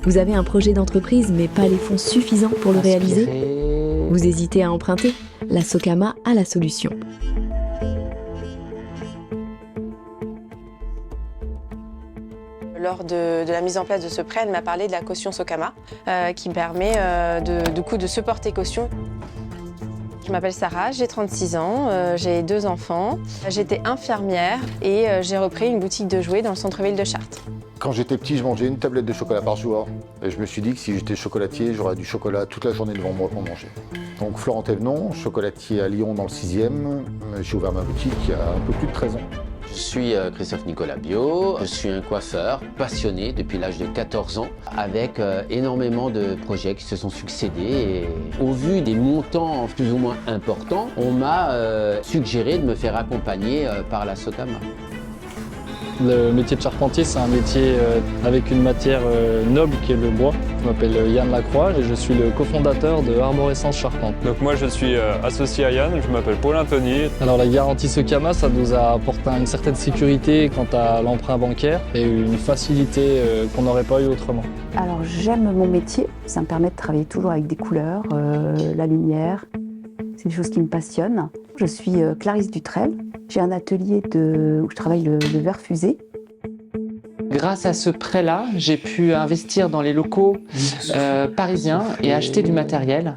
Vous avez un projet d'entreprise mais pas les fonds suffisants pour le réaliser? Vous hésitez à emprunter? La Socama a la solution. Lors de la mise en place de ce prêt, elle m'a parlé de la caution Socama, qui permet de se porter caution. Je m'appelle Sarah, j'ai 36 ans, j'ai 2 enfants. J'étais infirmière et j'ai repris une boutique de jouets dans le centre-ville de Chartres. Quand j'étais petit, je mangeais une tablette de chocolat par jour. Et je me suis dit que si j'étais chocolatier, j'aurais du chocolat toute la journée devant moi pour manger. Donc Florent Thévenon, chocolatier à Lyon dans le 6e. J'ai ouvert ma boutique il y a un peu plus de 13 ans. Je suis Christophe Nicolas Bio, je suis un coiffeur passionné depuis l'âge de 14 ans avec énormément de projets qui se sont succédés et au vu des montants plus ou moins importants, on m'a suggéré de me faire accompagner par la Socama. Le métier de charpentier, c'est un métier avec une matière noble qui est le bois. Je m'appelle Yann Lacroix et je suis le cofondateur de Arborescence Charpente. Donc moi je suis associé à Yann, je m'appelle Paul Anthony. Alors la garantie Socama, ça nous a apporté une certaine sécurité quant à l'emprunt bancaire et une facilité qu'on n'aurait pas eu autrement. Alors j'aime mon métier, ça me permet de travailler toujours avec des couleurs, la lumière. C'est des choses qui me passionnent. Je suis Clarisse Dutrel. J'ai un atelier où je travaille le verre fusé. Grâce à ce prêt-là, j'ai pu investir dans les locaux parisiens et acheter du matériel.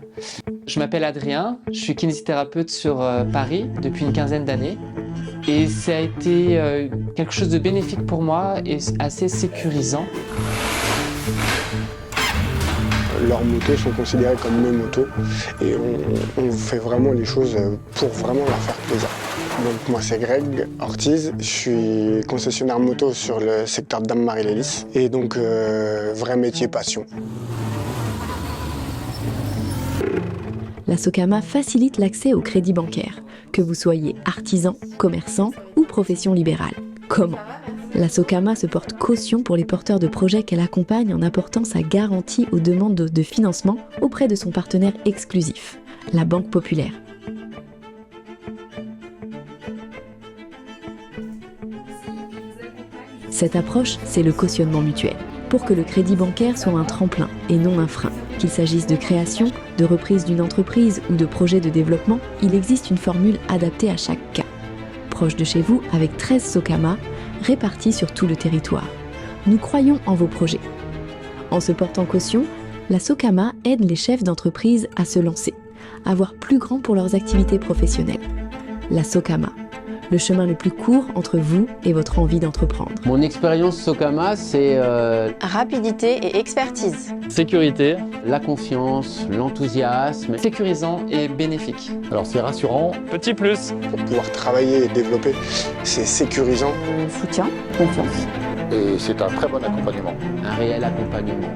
Je m'appelle Adrien, je suis kinésithérapeute sur Paris depuis une quinzaine d'années. Et ça a été quelque chose de bénéfique pour moi et assez sécurisant. Leurs motos sont considérées comme mes motos et on fait vraiment les choses pour vraiment leur faire plaisir. Donc moi c'est Greg Ortiz, je suis concessionnaire moto sur le secteur de Dame-Marie-Lélis et donc vrai métier passion. La Socama facilite l'accès au crédit bancaire, que vous soyez artisan, commerçant ou profession libérale. Comment? La Socama se porte caution pour les porteurs de projets qu'elle accompagne en apportant sa garantie aux demandes de financement auprès de son partenaire exclusif, la Banque Populaire. Cette approche, c'est le cautionnement mutuel, pour que le crédit bancaire soit un tremplin et non un frein. Qu'il s'agisse de création, de reprise d'une entreprise ou de projet de développement, il existe une formule adaptée à chaque cas. Proche de chez vous, avec 13 Socama, répartis sur tout le territoire. Nous croyons en vos projets. En se portant caution, la Socama aide les chefs d'entreprise à se lancer, à voir plus grand pour leurs activités professionnelles. La Socama, le chemin le plus court entre vous et votre envie d'entreprendre. Mon expérience Socama, c'est Rapidité et expertise. Sécurité, la confiance, l'enthousiasme. Sécurisant et bénéfique. Alors c'est rassurant. Petit plus. Pour pouvoir travailler et développer, c'est sécurisant. Soutien, confiance. Et c'est un très bon accompagnement. Un réel accompagnement.